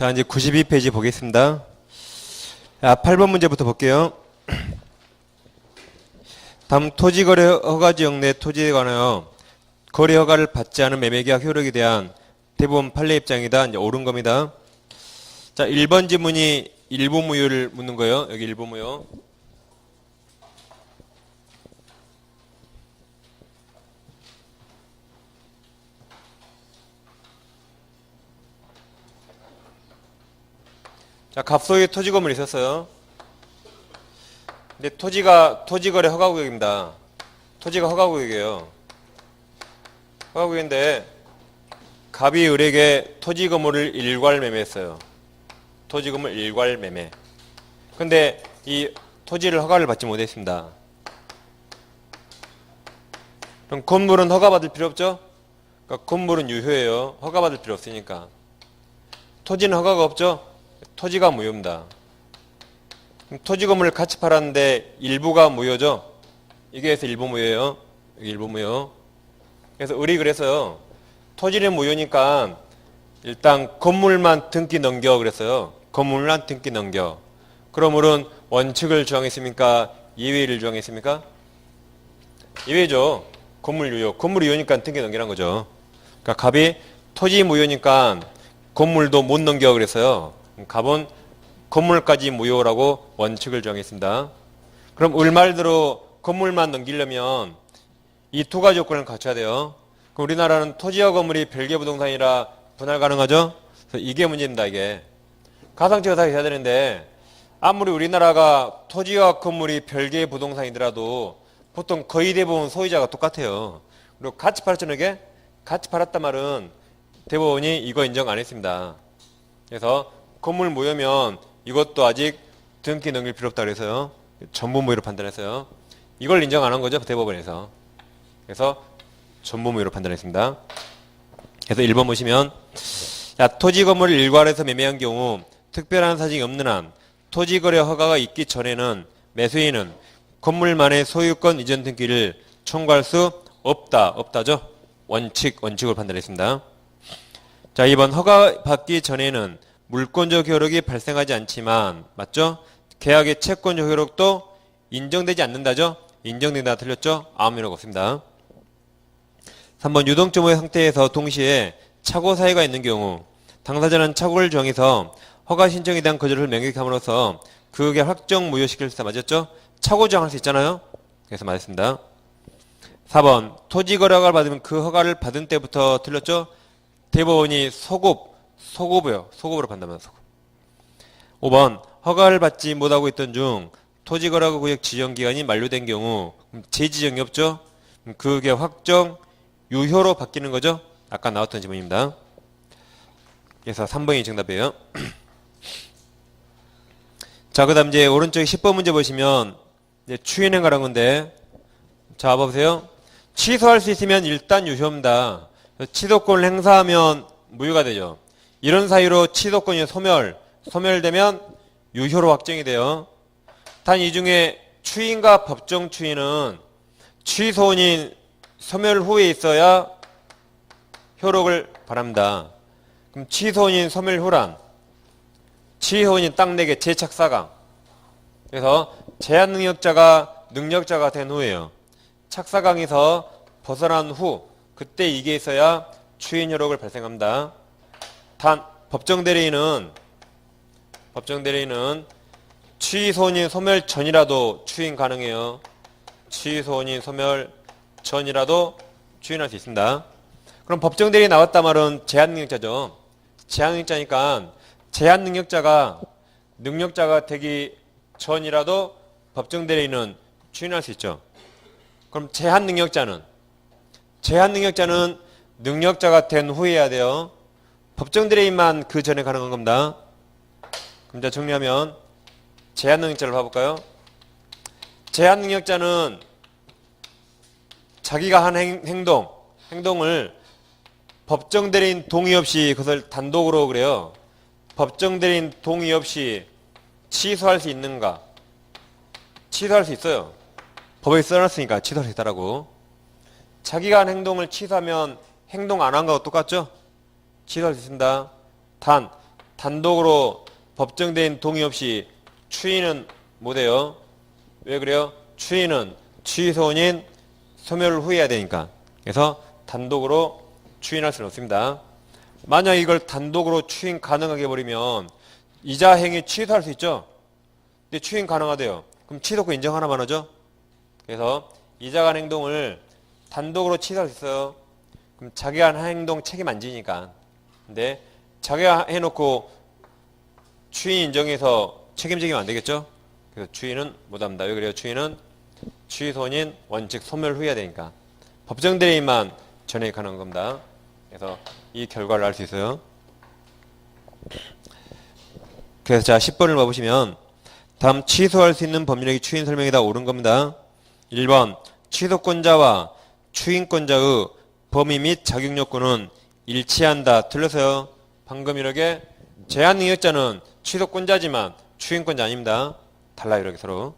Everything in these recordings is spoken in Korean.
자, 이제 92페이지 보겠습니다. 8번 문제부터 볼게요. 다음 토지거래 허가지역 내 토지에 관하여 거래 허가를 받지 않은 매매계약 효력에 대한 대법원 판례 입장이다. 이제 옳은 겁니다. 자, 1번 지문이 일부 무효를 묻는 거예요. 여기 일부 무효. 자, 갑소에 토지 건물이 있었어요. 근데 토지가 토지거래 허가구역입니다. 토지가 허가구역이에요. 허가구역인데 갑이 을에게 토지 건물을 일괄 매매했어요. 토지 건물 일괄 매매. 근데 이 토지를 허가를 받지 못했습니다. 그럼 건물은 허가받을 필요 없죠? 그러니까 건물은 유효해요. 허가받을 필요 없으니까. 토지는 허가가 없죠? 토지가 무효입니다. 토지 건물을 같이 팔았는데 일부가 무효죠? 이게 해서 일부 무효예요. 여기 일부 무효. 그래서 을이 그래서요. 토지는 무효니까 일단 건물만 등기 넘겨 그랬어요. 건물만 등기 넘겨. 그럼 을은 원칙을 주장했습니까? 예외를 주장했습니까? 예외죠. 건물 유효. 건물 유효니까 등기 넘기란 거죠. 그러니까 갑이 토지 무효니까 건물도 못 넘겨 그랬어요. 갑은 건물까지 무효라고 원칙을 정했습니다. 그럼 을 말대로 건물만 넘기려면 이 두 가지 조건을 갖춰야 돼요. 그럼 우리나라는 토지와 건물이 별개 부동산이라 분할 가능하죠? 그래서 이게 문제입니다. 이게 가상치가 해야 되는데 아무리 우리나라가 토지와 건물이 별개 부동산이더라도 보통 거의 대부분 소유자가 똑같아요. 그리고 같이 팔았잖아요. 이게 같이 팔았단 말은 대법원이 이거 인정 안 했습니다. 그래서 건물 무효면 이것도 아직 등기 넘길 필요 없다 그래서요. 전부 무효로 판단했어요. 이걸 인정 안 한 거죠. 대법원에서. 그래서 전부 무효로 판단했습니다. 그래서 1번 보시면 자, 토지 건물을 일괄해서 매매한 경우 특별한 사정이 없는 한 토지거래 허가가 있기 전에는 매수인은 건물만의 소유권 이전 등기를 청구할 수 없다죠. 원칙으로 판단했습니다. 자, 2번 허가 받기 전에는 물권적 효력이 발생하지 않지만 맞죠? 계약의 채권적 효력도 인정되지 않는다죠? 인정된다 틀렸죠? 아무 의미가 없습니다. 3번 유동점의 상태에서 동시에 착오 사유가 있는 경우 당사자는 착오를 정해서 허가 신청에 대한 거절을 명백히 함으로써 그게 확정 무효시킬 수 있다. 맞았죠? 착오 정할 수 있잖아요? 그래서 맞았습니다. 4번 토지 거래 허가를 받으면 그 허가를 받은 때부터 틀렸죠? 대법원이 소급으로 판단하면 소급. 5번 허가를 받지 못하고 있던 중 토지거래 구역 지정기간이 만료된 경우 재지정이 없죠? 그게 확정 유효로 바뀌는 거죠? 아까 나왔던 지문입니다. 그래서 3번이 정답이에요. 자, 그 다음 이제 오른쪽에 10번 문제 보시면 이제 추인행 가는 건데 자, 봐보세요. 취소할 수 있으면 일단 유효입니다. 취소권을 행사하면 무효가 되죠. 이런 사유로 취소권이 소멸되면 유효로 확정이 돼요. 단 이 중에 추인과 법정 추인은 취소원인 소멸 후에 있어야 효력을 바랍니다. 그럼 취소원인 소멸 후란 취소원인 땅 내게 재착사강. 그래서 제한 능력자가 된 후에요. 착사강에서 벗어난 후 그때 이게 있어야 추인 효력을 발생합니다. 단 법정 대리인은 취소원인 소멸 전이라도 추인 가능해요. 취소원인 소멸 전이라도 추인할 수 있습니다. 그럼 법정 대리인 나왔단 말은 제한 능력자죠. 제한 능력자니까 제한 능력자가 되기 전이라도 법정 대리인은 추인할 수 있죠. 그럼 제한 능력자는 능력자가 된 후에 해야 돼요. 법정 대리인만 그 전에 가능한 겁니다. 그럼 자 정리하면 제한 능력자를 봐볼까요? 제한 능력자는 자기가 한 행동을 법정 대리인 동의 없이 그것을 단독으로 그래요. 법정 대리인 동의 없이 취소할 수 있는가? 취소할 수 있어요. 법에 써놨으니까 취소할 수 있다라고. 자기가 한 행동을 취소하면 행동 안 한 거하고 똑같죠? 취소할 수 있습니다. 단 단독으로 법정대행 동의 없이 추인은 못해요. 왜 그래요? 추인은 취소원인 소멸을 후에 해야 되니까. 그래서 단독으로 추인할 수는 없습니다. 만약 이걸 단독으로 추인 가능하게 해버리면 이자 행위 취소할 수 있죠? 근데 추인 가능하대요. 그럼 취소권 인정 하나만 하죠? 그래서 이자 간 행동을 단독으로 취소할 수 있어요. 그럼 자기가 한 행동 책임 안 지니까. 근데 자기가 해놓고 추인 인정해서 책임지면 안 되겠죠? 그래서 추인은 못합니다. 왜 그래요? 추인은 취소원인 원칙 소멸 후에 해야 되니까. 법정대리인만 전액 가능한 겁니다. 그래서 이 결과를 알 수 있어요. 그래서 자 10번을 봐보시면 다음 취소할 수 있는 법률행위 추인 설명이 다 옳은 겁니다. 1번 취소권자와 추인권자의 범위 및 자격 요건은 일치한다. 틀렸어요. 방금 이렇게 제한 능력자는 취소권자지만 추인권자 아닙니다. 달라요. 이렇게 서로.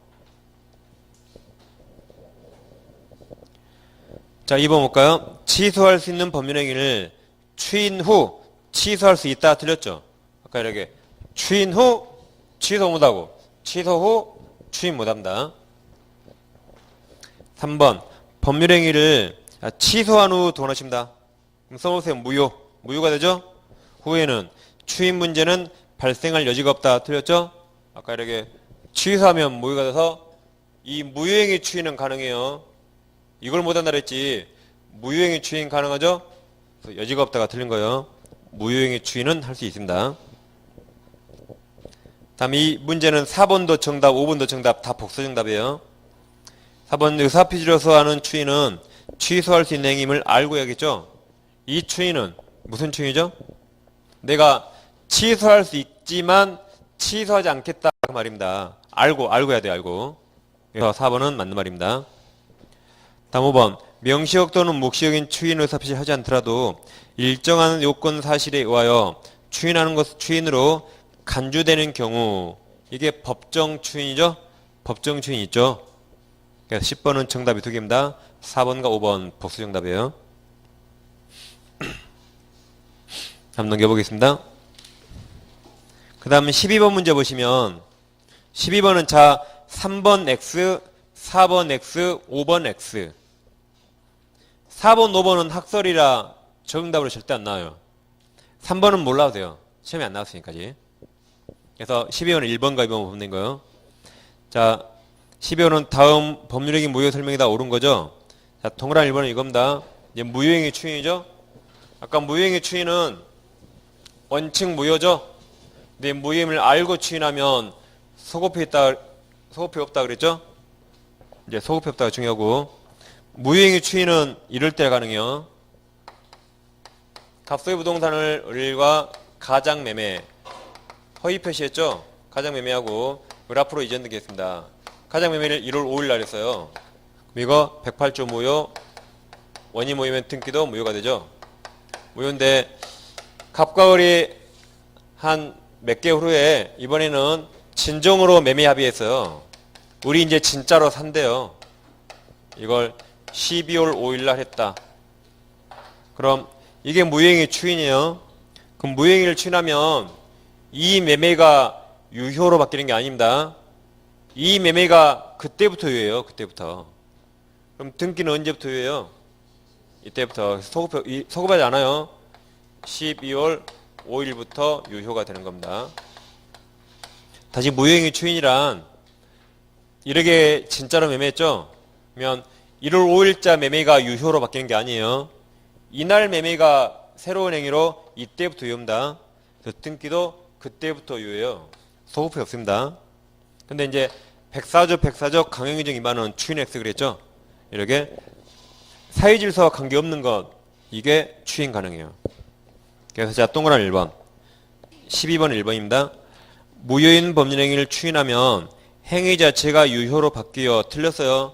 자 2번 볼까요? 취소할 수 있는 법률행위를 추인 후 취소할 수 있다. 틀렸죠? 아까 이렇게 추인 후 취소 못하고 취소 후 추인 못합니다. 3번 법률행위를 취소한 후 도원하십니다. 그럼 써보세요. 무효가 되죠? 후에는 추인 문제는 발생할 여지가 없다. 틀렸죠? 아까 이렇게 취소하면 무효가 돼서 이 무효행위 추인은 가능해요. 이걸 못한다 그랬지. 무효행위 추인 가능하죠? 그래서 여지가 없다가 틀린 거예요. 무효행위 추인은 할 수 있습니다. 다음 이 문제는 4번도 정답, 5번도 정답 다 복수 정답이에요. 4번 의사피지로서 하는 추인은 취소할 수 있는 행위임을 알고 해야겠죠? 이 추인은 무슨 추인이죠? 내가 취소할 수 있지만 취소하지 않겠다 그 말입니다. 알고 해야 돼요. 알고. 그래서 4번은 맞는 말입니다. 다음 5번 명시적 또는 묵시적인 추인 의사표시 하지 않더라도 일정한 요건 사실에 의하여 추인하는 것 추인으로 간주되는 경우 이게 법정 추인이죠? 법정 추인 있죠? 그래서 10번은 정답이 2개입니다. 4번과 5번 복수 정답이에요. 다음 넘겨보겠습니다. 그 다음 12번 문제 보시면 12번은 자 3번 X, 4번 X, 5번 X 4번, 5번은 학설이라 정답으로 절대 안 나와요. 3번은 몰라도 돼요. 시험에 안 나왔으니까지. 그래서 12번은 1번과 2번 보면 된 거예요. 자, 12번은 다음 법률행위 무효 설명이 다 옳은 거죠. 자, 동그란 1번은 이겁니다. 이제 무효행위 추인이죠. 아까 무효행위 추인은 원칙 무효죠. 근데 무효행위를 알고 추인하면 소급이 없다 그랬죠. 이제 소급이 없다가 중요하고 무효행위 추인은 이럴 때 가능해요. 갑소의 부동산을 을과 가장매매 허위 표시했죠. 가장매매하고 을 앞으로 이전되겠습니다. 가장매매를 1월 5일 날 했어요. 이거 108조 무효 원인 무효면 등기도 무효가 되죠. 무효인데 갑과 을이 한 몇 개월 후에 이번에는 진정으로 매매 합의했어요. 을이 이제 진짜로 산대요. 이걸 12월 5일 날 했다. 그럼 이게 무효행위 추인이에요. 그럼 무효행위를 추인하면 이 매매가 유효로 바뀌는 게 아닙니다. 이 매매가 그때부터 유효해요. 그때부터. 그럼 등기는 언제부터 유효해요? 이때부터. 소급하지 않아요. 12월 5일부터 유효가 되는 겁니다. 다시 무효행위 추인이란 이렇게 진짜로 매매했죠? 그러면 1월 5일자 매매가 유효로 바뀌는 게 아니에요. 이날 매매가 새로운 행위로 이때부터 유효입니다. 그래서 등기도 그때부터 유효해요. 소급이 없습니다. 근데 이제 104조 강행위적 위반은 추인 X 그랬죠? 이렇게 사유질서와 관계없는 것 이게 추인 가능해요. 그래서 자 동그란 1번 12번 1번입니다. 무효인 법률행위를 추인하면 행위 자체가 유효로 바뀌어 틀렸어요.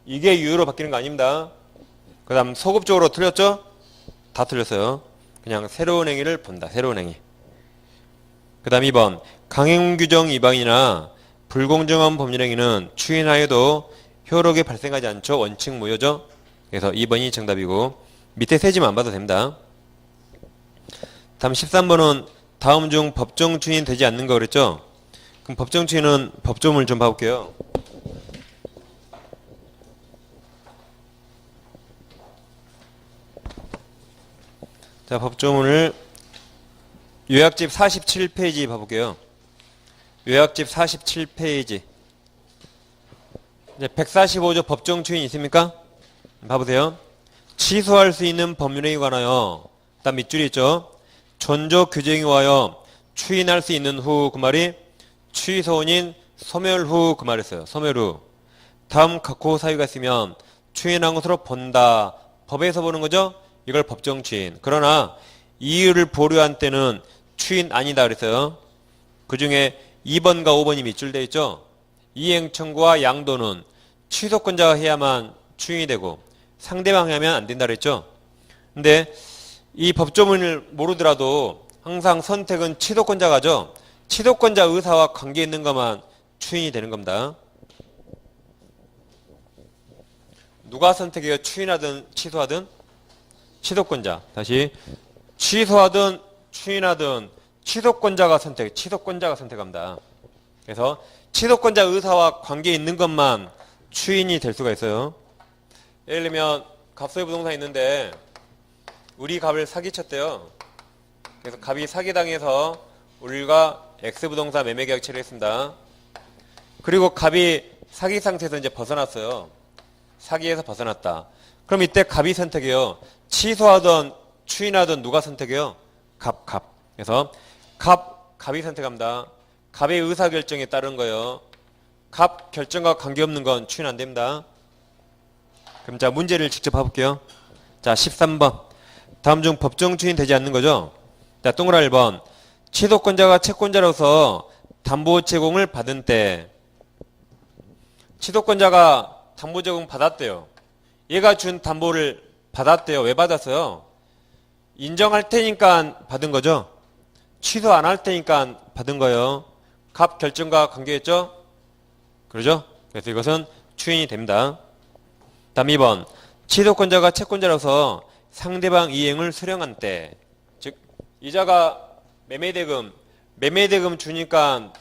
이게 유효로 바뀌는 거 아닙니다. 그 다음 소급적으로 틀렸죠? 다 틀렸어요. 그냥 새로운 행위를 본다. 새로운 행위. 그 다음 2번 강행규정 위반이나 불공정한 법률행위는 추인하여도 효력이 발생하지 않죠. 원칙 무효죠. 그래서 2번이 정답이고 밑에 세 지만 안 봐도 됩니다. 다음 13번은 다음 중 법정 추인이 되지 않는 거 그랬죠? 그럼 법정 추인은 법조문을 좀 봐볼게요. 자, 법조문을 요약집 47페이지 봐볼게요. 요약집 47페이지. 이제 145조 법정 추인 있습니까? 봐보세요. 취소할 수 있는 법률에 관하여, 다음 밑줄이 있죠. 전조 규정에 의하여 추인할 수 있는 후, 그 말이 취소원인 소멸 후, 그 말이었어요. 소멸 후. 다음 각호 사유가 있으면 추인한 것으로 본다. 법에서 보는 거죠? 이걸 법정 추인. 그러나 이유를 보류한 때는 추인 아니다 그랬어요. 그 중에 2번과 5번이 밑줄되어 있죠. 이행 청구와 양도는 취소권자가 해야만 추인이 되고 상대방이 하면 안 된다 그랬죠. 근데 이 법조문을 모르더라도 항상 선택은 취소권자가 하죠. 취소권자 의사와 관계 있는 것만 추인이 되는 겁니다. 누가 선택해요? 추인하든 취소하든? 취소권자. 다시 취소하든 추인하든 취소권자가 선택합니다. 그래서 취소권자 의사와 관계 있는 것만 추인이 될 수가 있어요. 예를 들면 갑소유 부동산이 있는데 우리 갑을 사기쳤대요. 그래서 갑이 사기당해서 우리가 X부동산 매매계약 체결했습니다. 그리고 갑이 사기 상태에서 이제 벗어났어요. 사기에서 벗어났다. 그럼 이때 갑이 선택해요. 취소하든 추인하든 누가 선택해요? 갑. 그래서 갑이 선택합니다. 갑의 의사결정에 따른 거예요. 갑 결정과 관계없는 건 추인 안 됩니다. 그럼 자, 문제를 직접 봐볼게요. 자, 13번. 다음 중 법정 추인 되지 않는 거죠? 자, 동그라미 1번. 취소권자가 채권자로서 담보 제공을 받은 때 취소권자가 담보 제공 받았대요. 얘가 준 담보를 받았대요. 왜 받았어요? 인정할 테니까 받은 거죠. 취소 안 할 테니까 받은 거예요. 갑 결정과 관계했죠? 그러죠? 그래서 이것은 추인이 됩니다. 다음 2번. 취소권자가 채권자로서 상대방 이행을 수령한 때, 즉 이자가 매매대금 주니까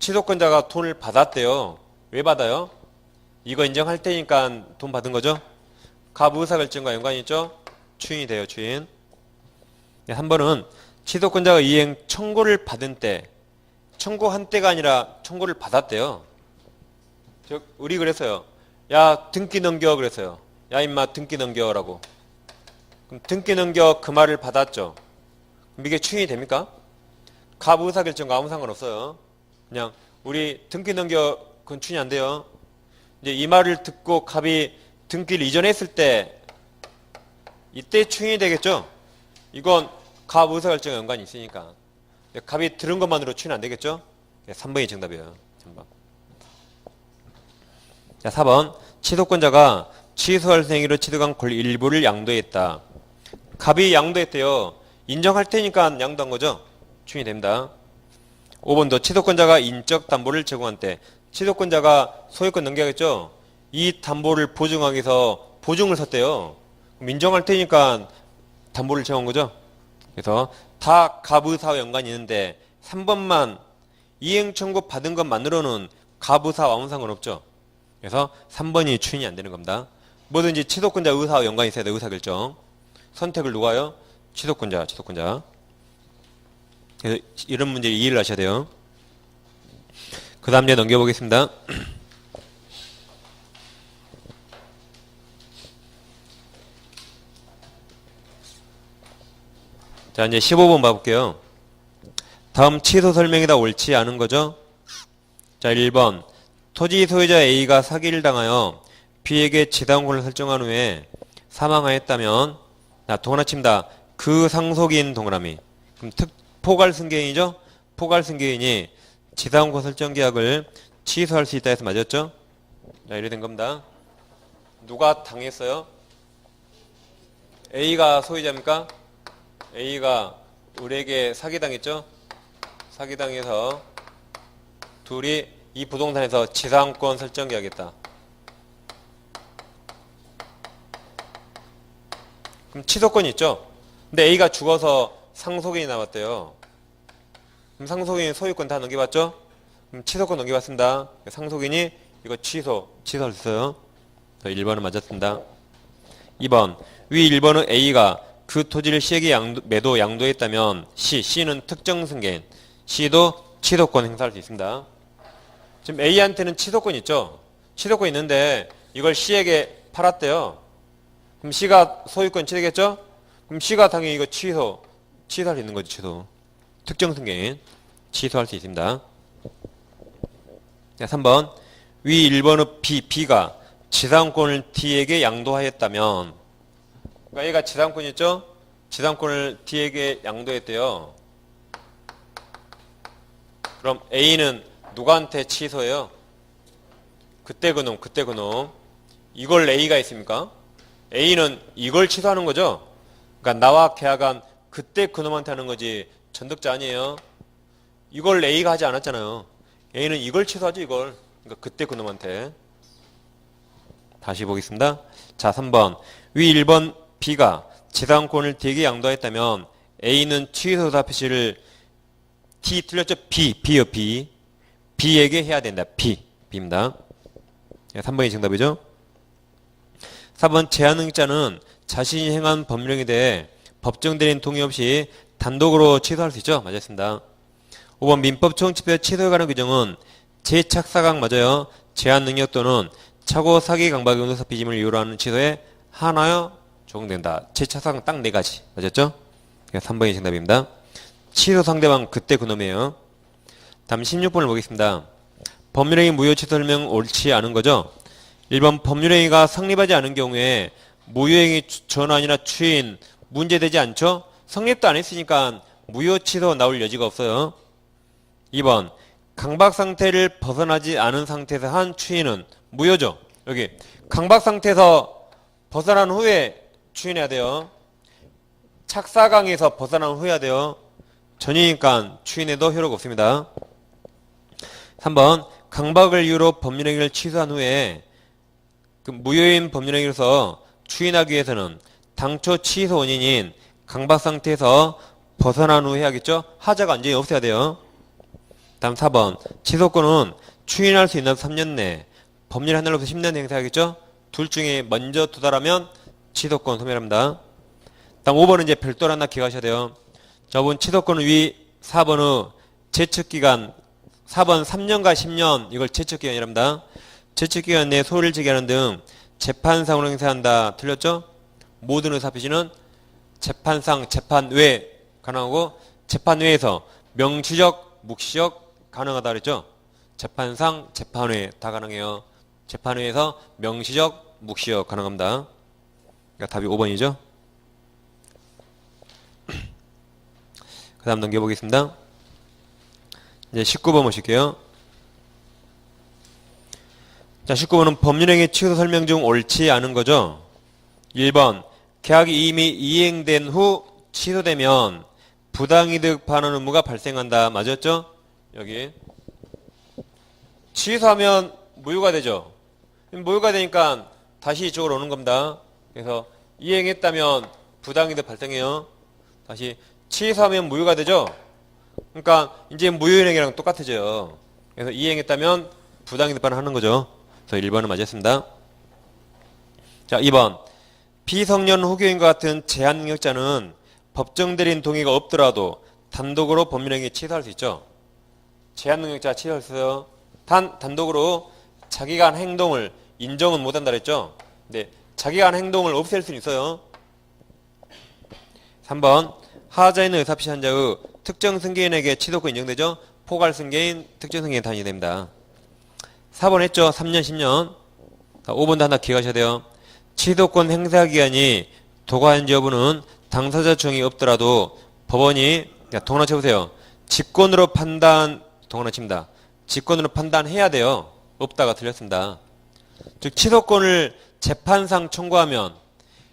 취소권자가 돈을 받았대요. 왜 받아요? 이거 인정할 테니까 돈 받은 거죠? 갑 의사결정과 연관이 있죠? 추인이 돼요. 추인. 3번은 취소권자가 이행 청구를 받은 때, 청구한 때가 아니라 청구를 받았대요. 즉 우리 그랬어요. 야, 등기 넘겨 그랬어요. 야, 임마 등기 넘겨라고. 그럼 등기 넘겨 그 말을 받았죠. 그럼 이게 추인이 됩니까? 갑 의사결정과 아무 상관없어요. 그냥 우리 등기 넘겨, 그건 추인이 안 돼요. 이제 이 말을 듣고 갑이 등기를 이전했을 때 이때 추인이 되겠죠. 이건 갑 의사결정과 연관이 있으니까. 갑이 들은 것만으로 추인 안 되겠죠. 3번이 정답이에요. 3번. 자, 4번. 취소권자가 취소할 행위로 취득한 권리 일부를 양도했다. 갑이 양도했대요. 인정할 테니까 양도한 거죠. 추인이 됩니다. 5번도 취소권자가 인적 담보를 제공한 때 취소권자가 소유권 넘겨야겠죠. 이 담보를 보증하기 위해서 보증을 섰대요. 그럼 인정할 테니까 담보를 제공한 거죠. 그래서 다 갑의사와 연관이 있는데 3번만 이행 청구 받은 것만으로는 갑의사와 아무 상관없죠. 그래서 3번이 추인이 안 되는 겁니다. 뭐든지 취소권자 의사와 연관이 있어야 돼. 의사결정. 선택을 누가 해요? 취소권자. 그래서 이런 문제 이해를 하셔야 돼요. 그 다음 문제 넘겨보겠습니다. 자, 이제 15번 봐볼게요. 다음 취소 설명이 다 옳지 않은 거죠? 자, 1번. 토지 소유자 A가 사기를 당하여 B에게 지당권을 설정한 후에 사망하였다면, 동하나칩니다. 그 상속인 동그라미. 그럼 포괄승계인이죠? 포괄승계인이 지당권 설정 계약을 취소할 수 있다 해서 맞았죠? 자, 이래 된 겁니다. 누가 당했어요? A가 소유자입니까? A가 우리에게 사기당했죠? 사기당해서 둘이 이 부동산에서 지상권 설정 계약했다. 그럼 취소권이 있죠? 근데 A가 죽어서 상속인이 남았대요. 그럼 상속인이 소유권 다 넘겨봤죠? 그럼 취소권 넘겨봤습니다. 상속인이 이거 취소할 수 있어요. 1번은 맞았습니다. 2번, 위 1번의 A가 그 토지를 C에게 매도 양도했다면 C는 특정 승계인, C도 취소권 행사할 수 있습니다. 지금 A한테는 취소권 있죠? 취소권 있는데 이걸 C에게 팔았대요. 그럼 C가 소유권 취득했죠? 그럼 C가 당연히 이거 취소할 수 있는 거지, 취소. 특정 승계인, 취소할 수 있습니다. 자, 3번. 위 1번의 B가 지상권을 D에게 양도하였다면, 그러니까 얘가 지상권 있죠? 지상권을 D에게 양도했대요. 그럼 A는 누구한테 취소해요? 그때 그놈. 이걸 A가 있습니까? A는 이걸 취소하는 거죠? 그러니까 나와 계약한 그때 그놈한테 하는 거지 전득자 아니에요. 이걸 A가 하지 않았잖아요. A는 이걸 취소하죠, 이걸. 그러니까 그때 그놈한테. 다시 보겠습니다. 자, 3번. 위 1번 B가 지상권을 D에게 양도했다면 A는 취소사 표시를 D 틀렸죠? B요, B. B에게 해야 된다. B입니다. 3번이 정답이죠? 4번 제한응자는 자신이 행한 법령에 대해 법정 대리인 동의 없이 단독으로 취소할 수 있죠? 맞았습니다. 5번 민법총칙법 취소에 관한 규정은 제착사강 맞아요. 제한능력 또는 착오 사기 강박 용도사 비짐을 이유로 하는 취소에 하나여 적용된다. 제착사강 딱 4가지 맞았죠? 3번이 정답입니다. 취소 상대방 그때 그놈이에요. 다음 16번을 보겠습니다. 법률행위 무효 취소 설명 옳지 않은 거죠? 1번 법률행위가 성립하지 않은 경우에 무효행위 전환이나 추인 문제되지 않죠? 성립도 안 했으니까 무효 취소 나올 여지가 없어요. 2번 강박 상태를 벗어나지 않은 상태에서 한 추인은 무효죠. 여기 강박 상태에서 벗어난 후에 추인해야 돼요. 착사강에서 벗어난 후에 해야 돼요. 전이니까 추인해도 효력 없습니다. 3번 강박을 이유로 법률행위를 취소한 후에 그 무효인 법률행위로서 추인하기 위해서는 당초 취소 원인인 강박 상태에서 벗어난 후에 해야겠죠? 하자가 완전히 없어야 돼요. 다음 4번 취소권은 추인할 수 있는 3년 내 법률 한 날로부터 10년 행사하겠죠? 둘 중에 먼저 도달하면 취소권 소멸합니다. 다음 5번은 이제 별도로 하나 기억하셔야 돼요. 저번 취소권은 위 4번의 제척기간 4번 3년과 10년 이걸 제척기간이랍니다. 제척기간 내에 소를 제기하는 등 재판상으로 행사한다. 틀렸죠? 모든 의사표시는 재판상, 재판 외 가능하고 재판 외에서 명시적, 묵시적 가능하다 그랬죠? 재판상, 재판 외 다 가능해요. 재판 외에서 명시적, 묵시적 가능합니다. 그러니까 답이 5번이죠? 그 다음 넘겨보겠습니다. 이제 19번 보실게요. 자, 19번은 법률행위 취소 설명 중 옳지 않은 거죠. 1번 계약이 이미 이행된 후 취소되면 부당이득 반환 의무가 발생한다. 맞았죠? 여기 취소하면 무효가 되죠. 무효가 되니까 다시 이쪽으로 오는 겁니다. 그래서 이행했다면 부당이득 발생해요. 다시 취소하면 무효가 되죠. 그러니까 이제 무효행위랑 똑같아져요. 그래서 이행했다면 부당이득 반환하는 거죠. 그래서 1번은 맞았습니다. 자, 2번 비성년 후교인과 같은 제한능력자는 법정 대리인 동의가 없더라도 단독으로 법률행위 취소할 수 있죠. 제한능력자 취소할 수 있어요. 단독으로 자기가 한 행동을 인정은 못한다 그랬죠. 근데 자기가 한 행동을 없앨 수는 있어요. 3번 하자에 있는 의사표시 한 자의 특정 승계인에게 취소권 인정되죠. 포괄 승계인, 특정 승계인 단위 됩니다. 4번 했죠. 3년, 10년. 5번도 하나 기억하셔야 돼요. 취소권 행사 기간이 도과한지 여부는 당사자 주장이 없더라도 법원이 동원아 쳐보세요. 직권으로 동원아 칩니다. 직권으로 판단해야 돼요. 없다가 틀렸습니다. 즉 취소권을 재판상 청구하면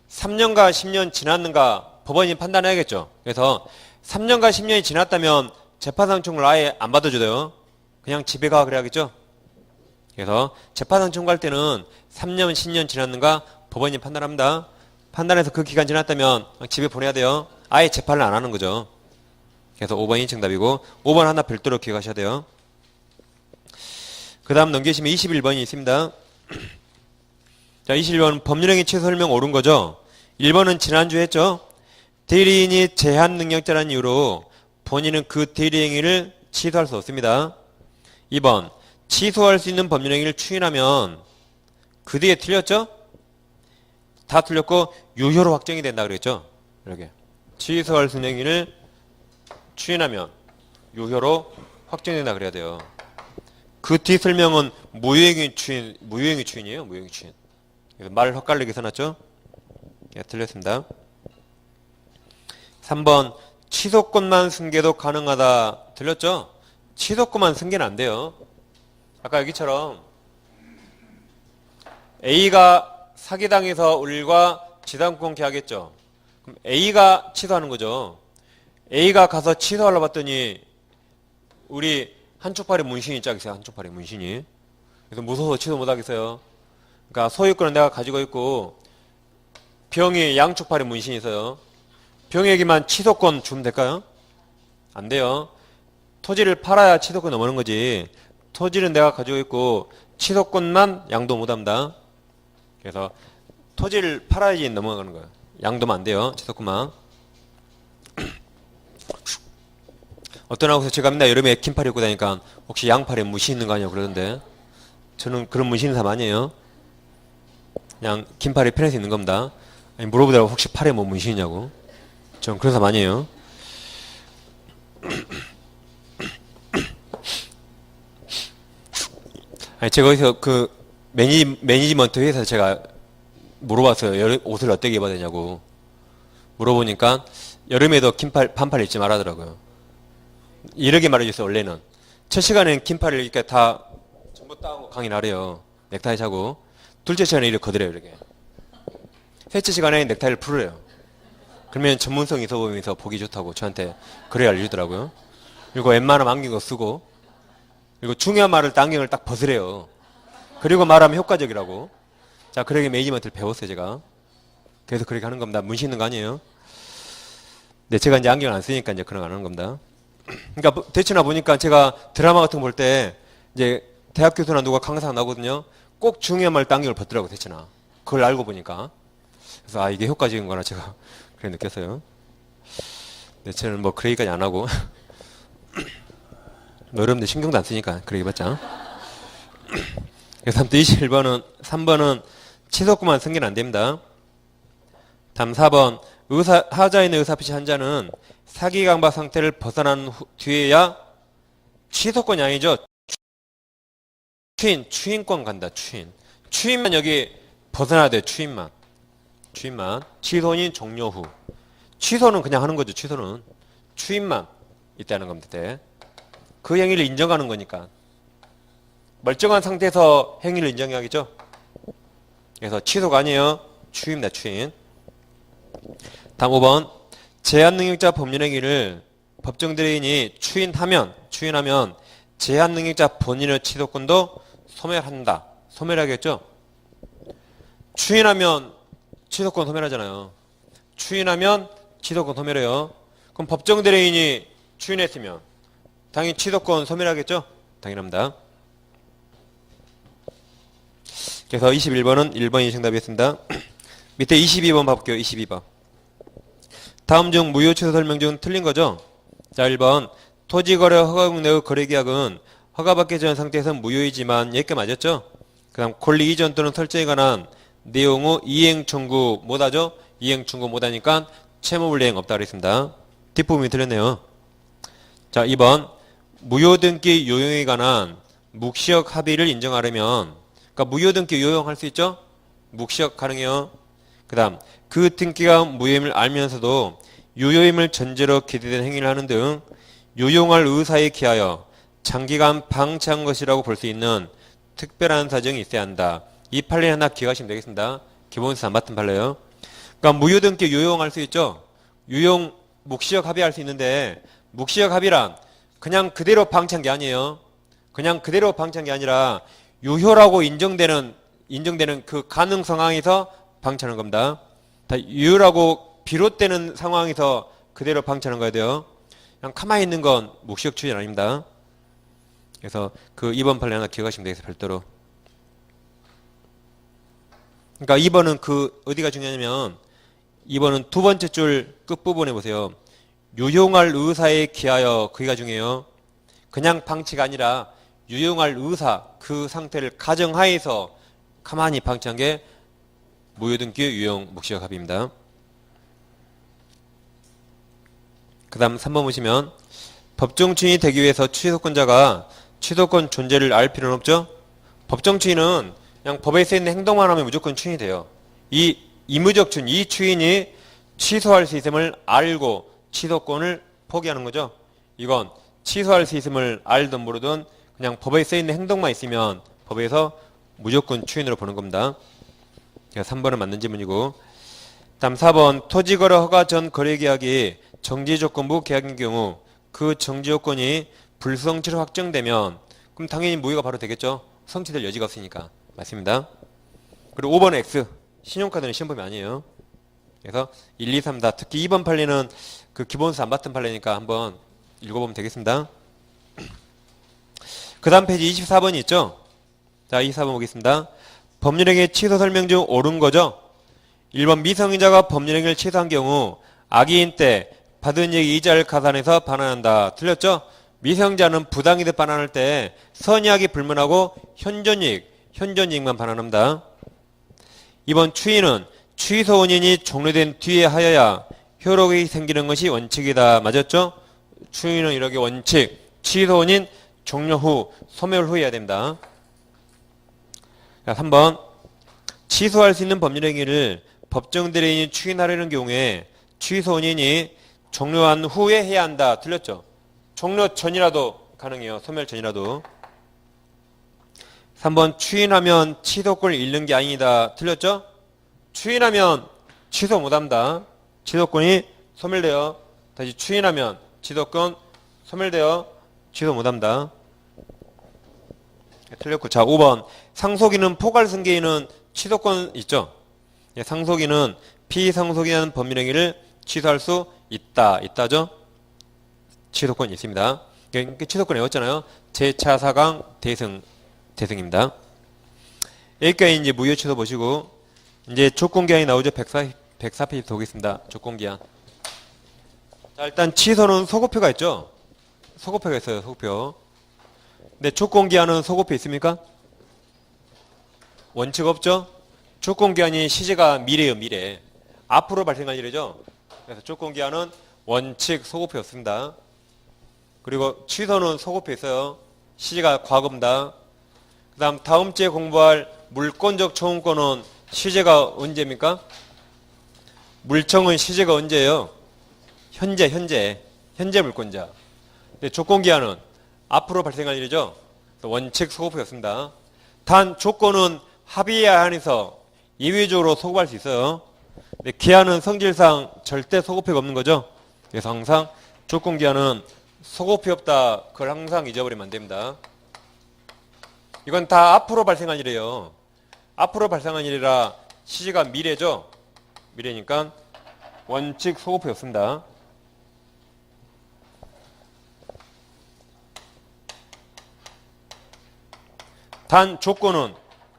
3년과 10년 지났는가 법원이 판단해야겠죠. 그래서 3년과 10년이 지났다면 재판상 청구를 아예 안 받아줘요. 그냥 집에 가 그래야겠죠. 그래서 재판상 청구할 때는 3년, 10년 지났는가 법원이 판단합니다. 판단해서 그 기간 지났다면 집에 보내야 돼요. 아예 재판을 안 하는 거죠. 그래서 5번이 정답이고 5번 하나 별도로 기억하셔야 돼요. 그 다음 넘기시면 21번이 있습니다. 자, 21번 법률행위 취소 설명 옳은 거죠. 1번은 지난주 했죠. 대리인이 제한 능력자라는 이유로 본인은 그 대리행위를 취소할 수 없습니다. 2번 취소할 수 있는 법률행위를 추인하면 그 뒤에 틀렸죠? 다 틀렸고 유효로 확정이 된다 그랬죠. 이렇게 취소할 수 있는 행위를 추인하면 유효로 확정된다 그래야 돼요. 그 뒤 설명은 무효행위 추인이에요. 무효행위 추인. 말 헛갈리게 써놨죠? 예, 틀렸습니다. 3번 취소권만 승계도 가능하다. 틀렸죠? 취소권만 승계는 안 돼요. 아까 여기처럼 A가 사기당해서 을과 지당권 계약했죠. 그럼 A가 취소하는 거죠. A가 가서 취소하려 봤더니 우리 한쪽 팔에 문신이 짝 있어요. 한쪽 팔에 문신이. 그래서 무서워서 취소 못 하겠어요. 그러니까 소유권은 내가 가지고 있고 병이 양쪽 팔에 문신이 있어요. 병에게만 취소권 주면 될까요? 안 돼요. 토지를 팔아야 취소권 넘어가는 거지. 토지는 내가 가지고 있고 취소권만 양도 못 합니다. 그래서 토지를 팔아야지 넘어가는 거예요. 양도면 안 돼요. 취소권만. 어떤 하고서 제가 맨날 여름에 긴팔 입고 다니까 혹시 양팔에 문신 있는 거 아니냐고 그러던데 저는 그런 문신 있는 사람 아니에요. 그냥 긴팔이 편해서 있는 겁니다. 아니, 물어보더라고 혹시 팔에 뭐 문신 있냐고. 전 그런 사람 아니에요. 아니, 제가 거기서 그 매니지먼트 회사에서 제가 물어봤어요. 옷을 어떻게 입어야 되냐고. 물어보니까 여름에도 긴팔, 반팔 입지 말하더라고요. 이렇게 말해줬어요. 원래는 첫 시간에는 긴팔을 이렇게 다 전부 따고 강의하래요. 넥타이 차고. 둘째 시간에 이렇게 거드려요. 이렇게. 셋째 시간에 넥타이를 풀어요. 그러면 전문성 있어 보이면서 보기 좋다고 저한테 그래 알려주더라고요. 그리고 웬만하면 안경을 쓰고, 그리고 중요한 말을 때 안경을 딱 벗으래요. 그리고 말하면 효과적이라고. 자, 그렇게 매니지먼트를 배웠어요, 제가. 그래서 그렇게 하는 겁니다. 문신 있는 거 아니에요. 근데 제가 이제 안경을 안 쓰니까 이제 그런 거 안 하는 겁니다. 그러니까 대체나 보니까 제가 드라마 같은 거 볼 때 이제 대학 교수나 누가 강사가 나오거든요. 꼭 중요한 말 때 안경을 벗더라고, 대체나. 그걸 알고 보니까. 그래서 아, 이게 효과적인 거나 제가 그래 느꼈어요. 대체는 뭐 그 얘기까지 안 하고. 뭐 여러분들 신경도 안 쓰니까 그래 얘기봤자. 그래서 3번은 취소권만 승계는 안 됩니다. 다음 4번 하자인의 의사표시 한 자는 사기 강박 상태를 벗어난 뒤에야 취소권이 아니죠. 추인권 간다. 추인만 여기 벗어나야 돼요. 추인만. 취소는 종료 후. 취소는 그냥 하는 거죠. 취소는. 추인만 있다는 겁니다. 그 행위를 인정하는 거니까. 멀쩡한 상태에서 행위를 인정해야겠죠. 그래서 취소가 아니에요. 추인입니다. 추인. 다음 5번 제한능력자 법률행위를 법정대리인이 추인하면 제한능력자 본인의 취소권도 소멸한다. 소멸하겠죠. 추인하면 취소권 소멸하잖아요. 추인하면 취소권 소멸해요. 그럼 법정대리인이 추인했으면 당연히 취소권 소멸하겠죠. 당연합니다. 그래서 21번은 1번이 정답이었습니다. 밑에 22번 봐볼게요. 22번. 다음 중 무효 취소 설명 중 틀린 거죠? 자, 1번. 토지거래 허가금 내의 거래계약은 허가받기 전 상태에서 무효이지만 얘게 맞았죠? 그 다음 권리 이전 또는 설정에 관한 내용 후 이행 청구 못하죠? 이행 청구 못하니까 채무불이행 없다 그랬습니다. 뒷부분이 틀렸네요. 자, 2번. 무효등기 요용에 관한 묵시적 합의를 인정하려면, 그러니까 무효등기 요용할 수 있죠? 묵시적 가능해요. 그 다음 그 등기가 무효임을 알면서도 유효임을 전제로 기대된 행위를 하는 등 유용할 의사에 기하여 장기간 방치한 것이라고 볼 수 있는 특별한 사정이 있어야 한다. 이 판례 하나 기억하시면 되겠습니다. 기본사 맡은 판례요. 그러니까 무효등기 유용할 수 있죠. 유용 묵시적 합의할 수 있는데 묵시적 합의란 그냥 그대로 방치한 게 아니에요. 그냥 그대로 방치한 게 아니라 유효라고 인정되는 그 가능 상황에서 방치하는 겁니다. 다 유효라고 비롯되는 상황에서 그대로 방치하는 거야 돼요. 그냥 가만히 있는 건 묵시적 추인 아닙니다. 그래서 그 2번 판례 하나 기억하시면 되겠어요. 별도로. 그러니까 2번은 그 어디가 중요하냐면 2번은 두 번째 줄 끝부분에 보세요. 유용할 의사에 기하여 거기가 중요해요. 그냥 방치가 아니라 유용할 의사 그 상태를 가정하에서 가만히 방치한 게 무효등기 유용 묵시적 합의입니다. 그 다음 3번 보시면 법정 추인이 되기 위해서 취소권자가 취소권 존재를 알 필요는 없죠. 법정 추인은 그냥 법에 쓰여있는 행동만 하면 무조건 추인이 돼요. 이 이무적 추인, 이 추인이 취소할 수 있음을 알고 취소권을 포기하는 거죠. 이건 취소할 수 있음을 알든 모르든 그냥 법에 쓰여있는 행동만 있으면 법에서 무조건 추인으로 보는 겁니다. 3번은 맞는 지문이고, 다음 4번 토지거래 허가 전 거래계약이 정지조건부 계약인 경우 그 정지조건이 불성취로 확정되면 그럼 당연히 무효가 바로 되겠죠. 성취될 여지가 없으니까. 맞습니다. 그리고 5번 X 신용카드는 시험범위 아니에요. 그래서 1, 2, 3 다. 특히 2번 판례는 그 기본서 안 받은 판례니까 한번 읽어보면 되겠습니다. 그 다음 페이지 24번이 있죠. 자, 24번 보겠습니다. 법률행위 취소 설명 중 옳은 거죠. 1번 미성인자가 법률행위를 취소한 경우 악의인 때 받은 이익 이자를 가산해서 반환한다. 틀렸죠? 미성자는 부당이득 반환할 때 선의악이 불문하고 현존이익만 반환합니다. 2번 추인은 취소 원인이 종료된 뒤에 하여야 효력이 생기는 것이 원칙이다. 맞았죠? 추인은 이렇게 원칙, 취소 원인 종료 후, 소멸 후 해야 됩니다. 3번 취소할 수 있는 법률행위를 법정 대리인이 추인하려는 경우에 취소 원인이 종료한 후에 해야 한다. 틀렸죠? 종료 전이라도 가능해요. 소멸 전이라도. 3번 추인하면 취소권을 잃는 게 아니다. 틀렸죠? 추인하면 취소 못합니다. 취소권이 소멸되어 다시 추인하면 취소권 소멸되어 취소 못합니다. 틀렸고, 자 5번 상속인은 포괄승계인은 취소권 있죠? 예, 상속인은 피상속인하는 법률행위를 취소할 수 있다죠? 취소권이 있습니다. 취소권 외웠잖아요. 제4, 4강 대승입니다. 여기까지 이제 무효 취소 보시고 이제 조건기한이 나오죠. 104페이지 보겠습니다. 조건기한. 자, 일단 취소는 소급표가 있죠. 소급표가 있어요. 소급표. 근데 조건기한은 소급표 있습니까? 원칙 없죠? 조건기한이 시제가 미래예요. 미래. 앞으로 발생할 일이죠. 그래서 조건기한은 원칙 소급표 없습니다. 그리고 취소는 소급표 있어요. 시제가 과거입니다. 그 다음 다음 주에 공부할 물권적 청구권은 시제가 언제입니까? 물청은 시제가 언제예요? 현재 물권자. 근데 조건기한은 앞으로 발생할 일이죠. 원칙 소급표였습니다. 단 조건은 합의에 한해서 예외적으로 소급할 수 있어요. 근데 기한은 성질상 절대 소급표가 없는 거죠. 그래서 항상 조건기한은 소급표 없다. 그걸 항상 잊어버리면 안 됩니다. 이건 다 앞으로 발생한 일이에요. 앞으로 발생한 일이라 시제가 미래죠. 미래니까 원칙 소급표였습니다. 단 조건은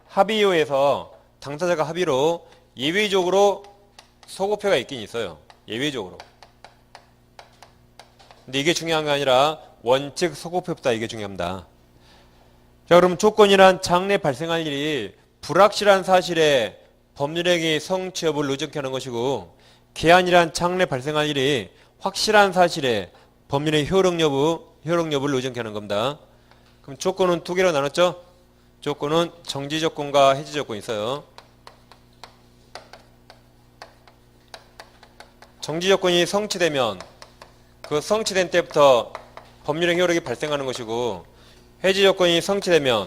합의요에서 당사자가 합의로 예외적으로 소급표가 있긴 있어요. 예외적으로. 근데 이게 중요한 게 아니라 원칙 소급표 없다. 이게 중요합니다. 자, 그러면 조건이란 장래 발생할 일이 불확실한 사실에 법률행위 성취 여부를 의존케 하는 것이고, 기한이란 장래 발생할 일이 확실한 사실에 법률의 효력 여부를 의존케 하는 겁니다. 그럼 조건은 두 개로 나눴죠? 조건은 정지 조건과 해지 조건이 있어요. 정지 조건이 성취되면 그 성취된 때부터 법률의 효력이 발생하는 것이고, 해지 조건이 성취되면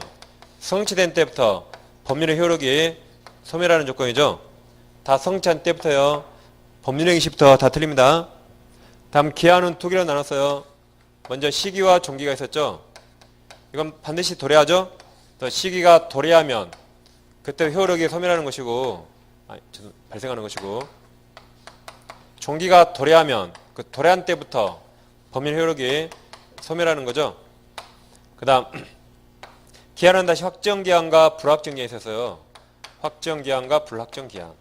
성취된 때부터 법률의 효력이 소멸하는 조건이죠. 다 성취한 때부터요. 법률행위 시부터 다 틀립니다. 다음 기한은 두 개로 나눴어요. 먼저 시기와 종기가 있었죠. 이건 반드시 도래하죠. 또 시기가 도래하면 그때 효력이 소멸하는 것이고, 발생하는 것이고, 종기가 도래하면 그 도래한 때부터 법률 효력이 소멸하는 거죠. 그 다음 기한은 다시 확정기한과 불확정기한이 있어서요. 확정기한과 불확정기한.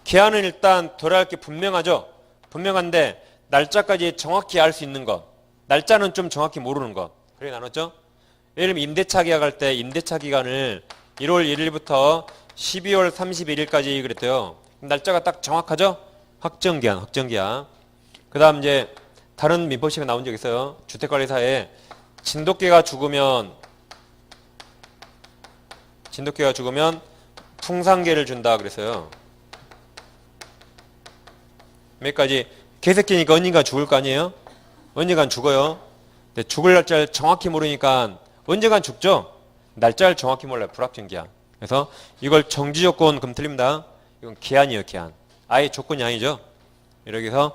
기한은 일단 도래할 게 분명하죠. 분명한데 날짜까지 정확히 알 수 있는 것, 날짜는 좀 정확히 모르는 것, 그렇게 나눴죠. 예를 들면 임대차 계약할 때 임대차 기간을 1월 1일부터 12월 31일까지 그랬대요. 날짜가 딱 정확하죠. 확정기한, 확정기한. 그 다음 이제 다른 민법시험에 나온 적 있어요. 주택관리사에 진돗개가 죽으면 풍산개를 준다 그랬어요. 몇 가지 개새끼니까 언젠가 죽을 거 아니에요? 언젠간 죽어요. 근데 죽을 날짜를 정확히 모르니까 언젠간 죽죠. 날짜를 정확히 몰라요. 불확정기한. 그래서 이걸 정지조건 그럼 틀립니다. 이건 기한이에요. 기한. 아예 조건이 아니죠. 이렇게 해서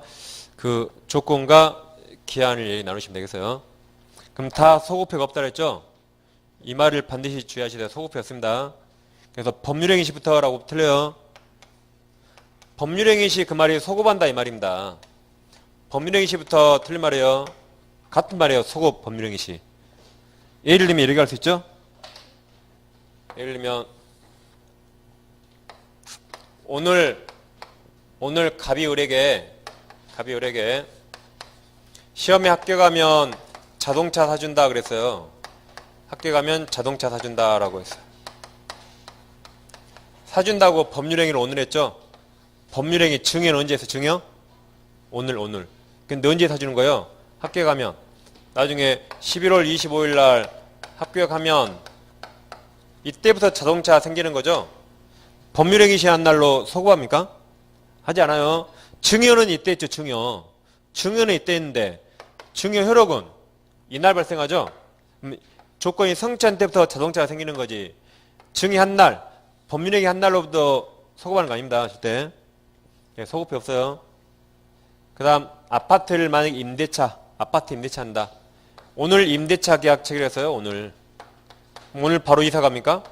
그 조건과 기한을 나누시면 되겠어요. 그럼 다 소급회가 없다 그랬죠? 이 말을 반드시 주의하셔야 돼요. 소급회였습니다. 그래서 법률행위시부터 라고 틀려요. 법률행위시 그 말이 소급한다 이 말입니다. 법률행위시부터 틀린 말이에요. 같은 말이에요. 소급 법률행위시. 예를 들면 이렇게 할 수 있죠? 예를 들면 오늘 갑이 을에게 시험에 합격하면 자동차 사준다 그랬어요. 합격하면 자동차 사준다라고 했어요. 사준다고 법률행위를 오늘 했죠? 법률행위 증여는 언제 했어? 증여? 오늘. 근데 언제 사주는 거예요? 합격하면. 나중에 11월 25일 날 합격하면 이때부터 자동차 생기는 거죠? 법률행위 시한 날로 소급합니까? 하지 않아요. 증여는 이때 했죠. 증여는 이때 했는데 증여 효력은 이날 발생하죠? 조건이 성취한 때부터 자동차가 생기는 거지. 증여한 날, 법률행위 한 날로부터 소급하는 거 아닙니다. 절대. 네, 소급이 없어요. 그 다음 아파트를 만약 아파트 임대차 한다. 오늘 임대차 계약 체결했어요. 오늘 바로 이사 갑니까?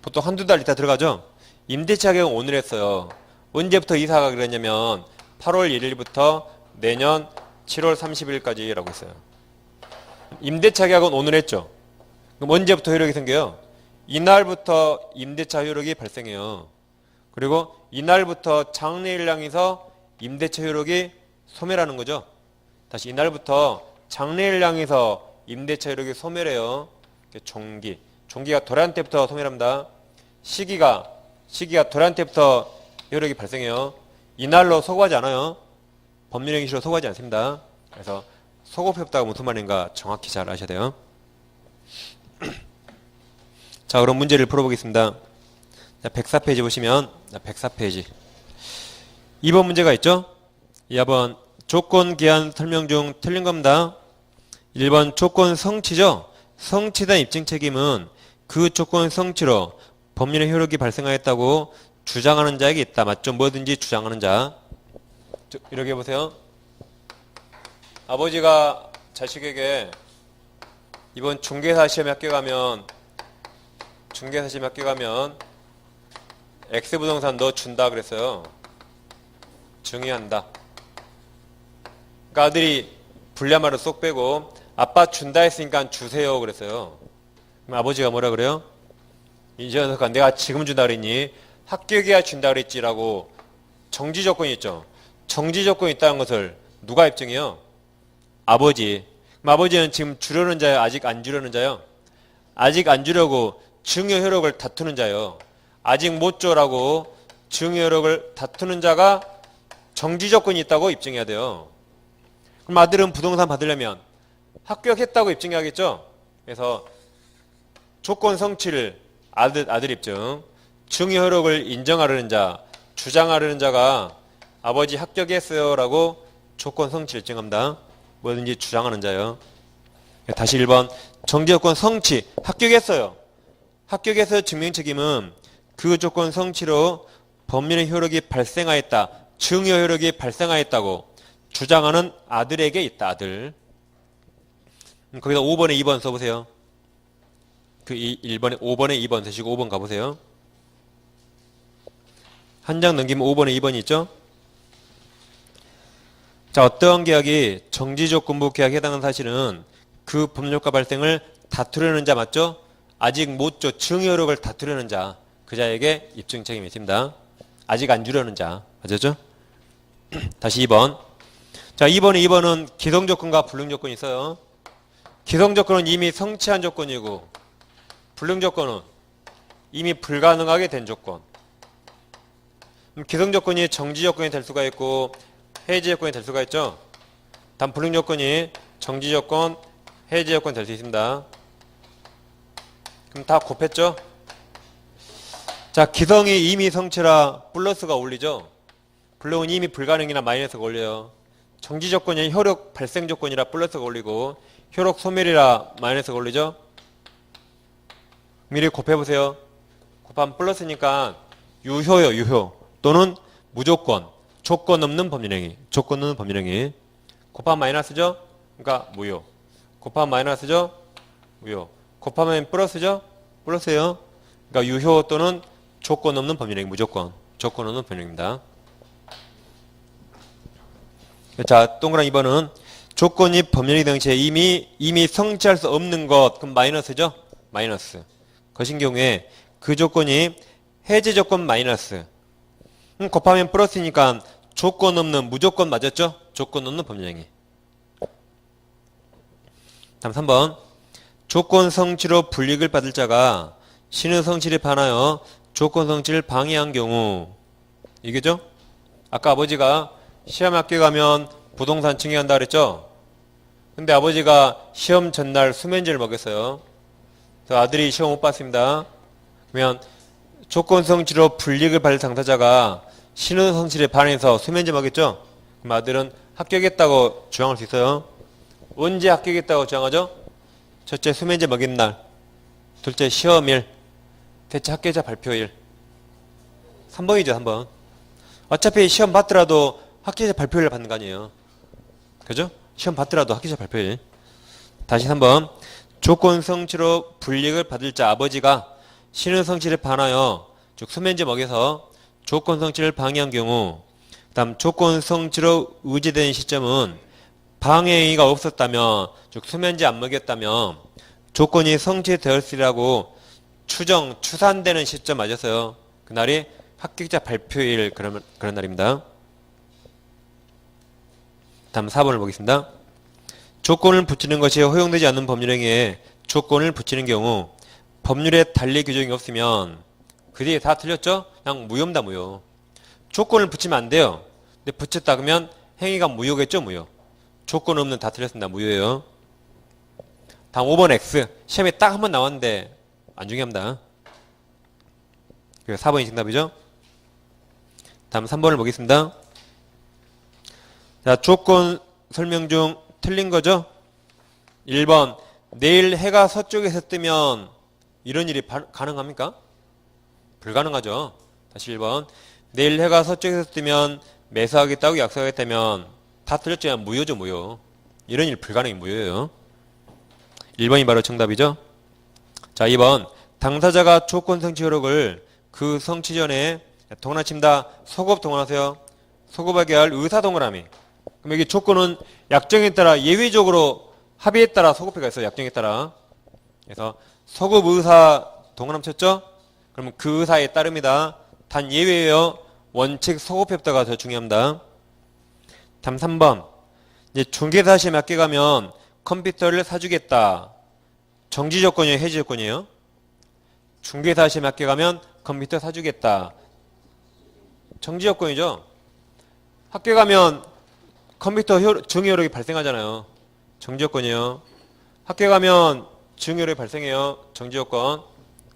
보통 한두 달 있다 들어가죠. 임대차 계약은 오늘 했어요. 언제부터 이사가 그랬냐면 8월 1일부터 내년 7월 30일까지 라고 했어요. 임대차 계약은 오늘 했죠. 그럼 언제부터 효력이 생겨요? 이날부터 임대차 효력이 발생해요. 그리고 이날부터 장래일 향해서 임대차 효력이 소멸하는 거죠. 다시 이날부터 장래일 향해서 임대차 효력이 소멸해요. 종기가 도래한 때부터 소멸합니다. 시기가 도래한 때부터 효력이 발생해요. 이날로 소급하지 않아요. 법률행위시로 소급하지 않습니다. 그래서 소급했다가 무슨 말인가 정확히 잘 아셔야 돼요. 자, 그럼 문제를 풀어보겠습니다. 자, 104페이지 보시면 104페이지 2번 문제가 있죠. 2번 조건 기한 설명 중 틀린 겁니다. 1번 조건 성취죠. 성취된 입증 책임은 그 조건 성취로 법률의 효력이 발생하였다고 주장하는 자에게 있다. 맞죠? 뭐든지 주장하는 자. 이렇게 해보세요. 아버지가 자식에게 이번 중개사 시험에 합격하면 X부동산 너 준다 그랬어요. 증여한다. 그러니까 아들이 불리한 말을 쏙 빼고 아빠 준다 했으니까 주세요 그랬어요. 그럼 아버지가 뭐라 그래요? 이 녀석아 내가 지금 준다 그랬니? 합격해야 준다 그랬지라고 정지 조건이 있죠. 정지 조건이 있다는 것을 누가 입증해요? 아버지. 그럼 아버지는 지금 주려는 자예요? 아직 안 주려는 자요? 아직 안 주려고 증여 효력을 다투는 자요. 아직 못 줘라고 증여 효력을 다투는 자가 정지 조건이 있다고 입증해야 돼요. 그럼 아들은 부동산 받으려면 합격했다고 입증해야겠죠? 그래서 조건 성취를 아들 입증, 증여 효력을 인정하려는 자, 주장하려는 자가 아버지 합격했어요 라고 조건 성취를 입증합니다. 뭐든지 주장하는 자요. 다시 1번 정지 조건 성취, 합격했어요. 합격해서 증명 책임은 그 조건 성취로 법률의 효력이 발생하였다. 증여 효력이 발생하였다고 주장하는 아들에게 있다. 아들. 거기다 5번에 2번 써보세요. 그 1번에 5번에 2번 쓰시고 5번 가보세요. 한 장 넘기면 5번에 2번이 있죠. 자, 어떠한 계약이 정지조건부 계약에 해당하는 사실은 그 법률효과 발생을 다투려는 자 맞죠? 아직 못줘 증여력을 다투려는 자, 그 자에게 입증 책임이 있습니다. 아직 안 주려는 자, 맞았죠? 다시 2번. 자, 2번은 기성조건과 불능조건이 있어요. 기성조건은 이미 성취한 조건이고 불능조건은 이미 불가능하게 된 조건. 기성조건이 정지조건이 될 수가 있고 해지조건이 될 수가 있죠. 단 불능조건이 정지조건, 해지조건이 될 수 있습니다. 그럼 다 곱했죠? 자, 기성이 이미 성취라 플러스가 올리죠. 불능은 이미 불가능이나 마이너스가 올려요. 정지조건이 효력 발생 조건이라 플러스가 올리고 효력 소멸이라 마이너스가 올리죠. 미리 곱해보세요. 곱하면 플러스니까 유효요, 유효. 또는 무조건, 조건 없는 법률행위. 조건 없는 법률행위. 곱하면 마이너스죠? 그러니까 무효. 곱하면 마이너스죠? 무효. 곱하면 플러스죠? 플러스예요. 그러니까 유효 또는 조건 없는 법률행위. 무조건. 조건 없는 법률행위입니다. 자, 동그라미 2번은 조건이 법률이 당시에 이미 성취할 수 없는 것. 그럼 마이너스죠? 마이너스. 것인 경우에 그 조건이 해제 조건 마이너스. 곱하면 플러스니까 조건 없는 무조건 맞았죠? 조건 없는 법률행위. 다음 3번. 조건 성취로 불이익을 받을 자가 신의 성취를 반하여 조건 성취를 방해한 경우. 이게죠? 아까 아버지가 시험 학교에 가면 부동산 증여한다 그랬죠? 근데 아버지가 시험 전날 수면제를 먹였어요. 그래서 아들이 시험 못 봤습니다. 그러면 조건 성취로 불이익을 받을 당사자가 신원 성취에 반해서 수면제 먹였죠? 그럼 아들은 합격했다고 주장할 수 있어요. 언제 합격했다고 주장하죠? 첫째 수면제 먹인 날, 둘째 시험일, 셋째 합격자 발표일. 3번이죠, 3번. 어차피 시험 받더라도 합격자 발표일 받는 거 아니에요. 그죠? 시험 받더라도 합격자 발표일. 다시 3번. 조건 성취로 불이익을 받을 자 아버지가 신원 성취를 반하여 즉 수면제 먹여서 조건 성취를 방해한 경우, 다음 조건 성취로 의지되는 시점은 방해행위가 없었다면, 즉 수면제 안 먹였다면 조건이 성취되었으리라고 추산되는 시점 맞았어요. 그날이 합격자 발표일 그런 날입니다. 다음 4번을 보겠습니다. 조건을 붙이는 것이 허용되지 않는 법률행위에 조건을 붙이는 경우 법률에 달리 규정이 없으면 그 뒤에 다 틀렸죠? 그냥 무효입니다, 무효. 조건을 붙이면 안 돼요. 근데 붙였다 그러면 행위가 무효겠죠, 무효. 조건 없는 다 틀렸습니다, 무효예요. 다음 5번 X. 시험에 딱 한 번 나왔는데 안 중요합니다. 그래서 4번이 정답이죠. 다음 3번을 보겠습니다. 자, 조건 설명 중 틀린 거죠? 1번. 내일 해가 서쪽에서 뜨면 이런 일이 가능합니까? 불가능하죠. 다시 1번. 내일 해가 서쪽에서 뜨면 매수하겠다고 약속하겠다면 다 틀렸죠. 무효죠, 무효. 이런 일 불가능이 무효예요. 1번이 바로 정답이죠. 자, 2번. 당사자가 조건 성취 효력을 그 성취 전에 동원하십니다. 소급 동원하세요. 소급하게 할 의사 동원함이. 그럼 여기 조건은 약정에 따라 예외적으로 합의에 따라 소급해가 있어요. 약정에 따라. 그래서 소급 의사 동원함 쳤죠? 그러면 그 의사에 따릅니다. 단 예외예요. 원칙 소급협도가 더 중요합니다. 다음 3번. 이제 중개사 시험에 합격하면 컴퓨터를 사주겠다. 정지 조건이에요, 해지 조건이에요? 중개사 시험에 합격하면 컴퓨터 사주겠다. 정지 조건이죠. 합격하면 컴퓨터 증여력이 발생하잖아요. 정지 조건이에요. 합격하면 증여력이 발생해요. 정지 조건.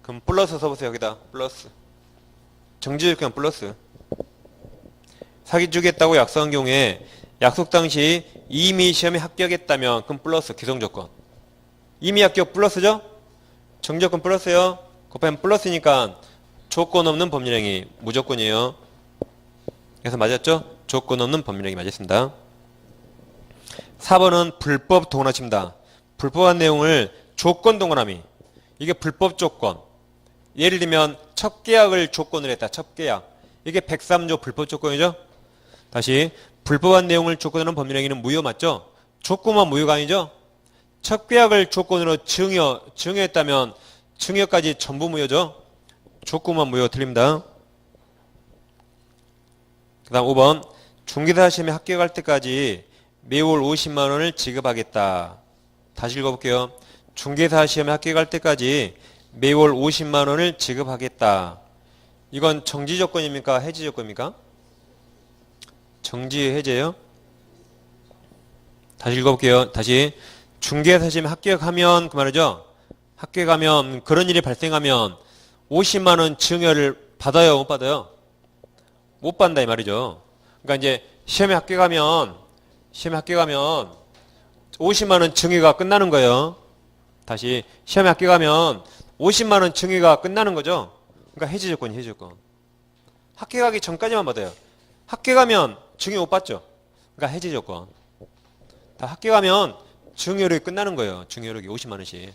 그럼 플러스 써보세요. 여기다 플러스. 정지 조건 플러스. 사기주겠다고 약속한 경우에 약속 당시 이미 시험에 합격했다면 그럼 플러스 기성조건. 이미 합격 플러스죠? 정지조건 플러스요. 곱하면 플러스니까 조건 없는 법률행위 무조건이에요. 그래서 맞았죠? 조건 없는 법률행위 맞았습니다. 4번은 불법 동원하십니다. 불법한 내용을 조건 동원함이. 이게 불법 조건. 예를 들면 첫 계약을 조건으로 했다. 첫 계약. 이게 103조 불법 조건이죠? 다시 불법한 내용을 조건으로 한 법률행위는 무효 맞죠? 조건만 무효가 아니죠? 첫 계약을 조건으로 증여했다면 증여까지 전부 무효죠? 조건만 무효 틀립니다. 그 다음 5번 중개사 시험에 합격할 때까지 매월 50만 원을 지급하겠다. 다시 읽어볼게요. 중개사 시험에 합격할 때까지 매월 50만 원을 지급하겠다. 이건 정지 조건입니까? 해지 조건입니까? 정지 해제요? 다시 읽어볼게요. 다시 중개사 시험에 합격하면 그 말이죠. 합격하면 그런 일이 발생하면 50만 원 증여를 받아요? 못 받아요? 못 받는다 이 말이죠. 그러니까 이제 시험에 합격하면 50만 원 증여가 끝나는 거예요. 다시 시험에 합격하면 50만 원 증여가 끝나는 거죠. 그러니까 해지 조건이 해지 조건. 합격하기 전까지만 받아요. 합격하면 증여 못 받죠. 그러니까 해지 조건. 다 합격하면 증여력이 끝나는 거예요. 증여력이 50만 원씩.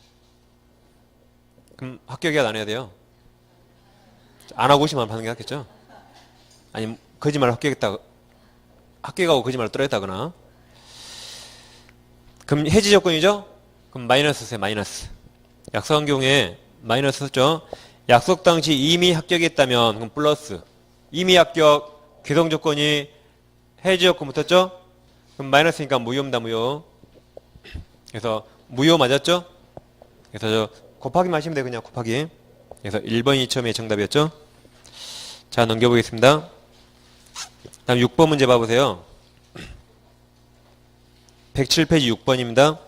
그럼 합격해야 안 해야 돼요? 안 하고 50만 원 받는 게 낫겠죠? 아니 거짓말을 합격하고 거짓말을 떨어졌다거나. 그럼 해지 조건이죠? 그럼 마이너스 쓰세요. 마이너스. 약속한 경우에 마이너스 썼죠? 약속 당시 이미 합격했다면 그럼 플러스. 이미 합격 개성 조건이 해지 조건 붙었죠? 그럼 마이너스니까 무효입니다. 무효. 그래서 무효 맞았죠? 그래서 저 곱하기만 하시면 돼요. 그냥 곱하기. 그래서 1번이 처음에 정답이었죠? 자 넘겨보겠습니다. 다음 6번 문제 봐보세요. 107페이지 6번입니다.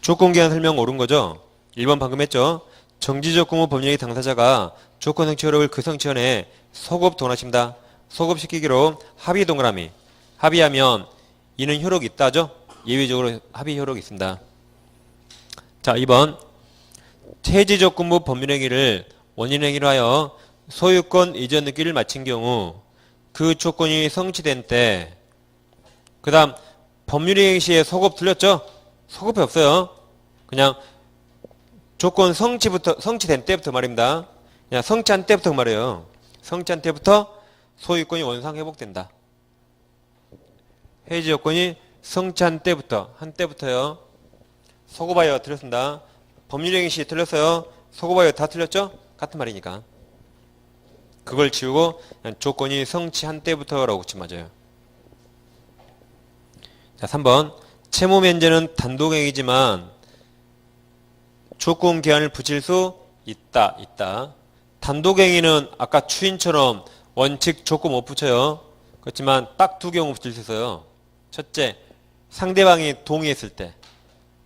조건기한 설명 옳은 거죠? 1번 방금 했죠? 정지조건 후 법령의 당사자가 조건 성취 효력을 그 성취원에 소급 동원하십니다. 소급시키기로 합의 동그라미. 합의하면 이는 효력이 있다죠? 예외적으로 합의 효력이 있습니다. 자 2번 해지조건 후 법률행위를 원인행위로 하여 소유권 이전 등기를 마친 경우 그 조건이 성취된 때 그 다음 법률행위 시에 소급 틀렸죠? 소급이 없어요. 그냥 조건 성취된 때부터 말입니다. 그냥 성취한 때부터 말이에요. 성취한 때부터 소유권이 원상 회복된다. 해지 조건이 성취한 때부터 한 때부터요. 소급하여 틀렸습니다. 법률행위 시 틀렸어요. 소급하여 다 틀렸죠? 같은 말이니까. 그걸 지우고 그냥 조건이 성취한 때부터라고 치면 맞아요. 자 3번 채무 면제는 단독행위지만 조건 기한을 붙일 수 있다. 단독행위는 아까 추인처럼 원칙 조건 못 붙여요. 그렇지만 딱 두 경우 붙일 수 있어요. 첫째, 상대방이 동의했을 때.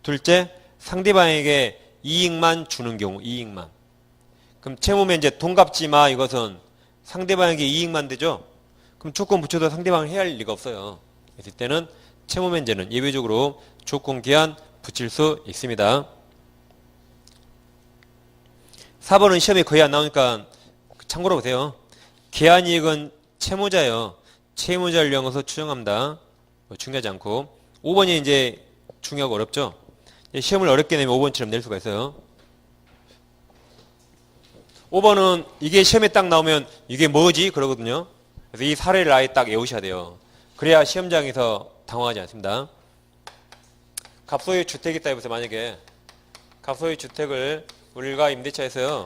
둘째, 상대방에게 이익만 주는 경우. 이익만. 그럼 채무 면제 돈 갚지 마 이것은 상대방에게 이익만 되죠. 그럼 조건 붙여도 상대방을 해야 할 리가 없어요. 그래서 이때는 채무 면제는 예외적으로 조건 기한 붙일 수 있습니다. 4번은 시험에 거의 안 나오니까 참고로 보세요. 계한이익은 채무자예요. 채무자를 이용해서 추정합니다. 중요하지 않고. 5번이 이제 중요하고 어렵죠. 시험을 어렵게 내면 5번처럼 낼 수가 있어요. 5번은 이게 시험에 딱 나오면 이게 뭐지? 그러거든요. 그래서 이 사례를 아예 딱 외우셔야 돼요. 그래야 시험장에서 당황하지 않습니다. 갑소유 주택이 있다 해보세요. 만약에 갑소유 주택을 우리가 임대차에서요.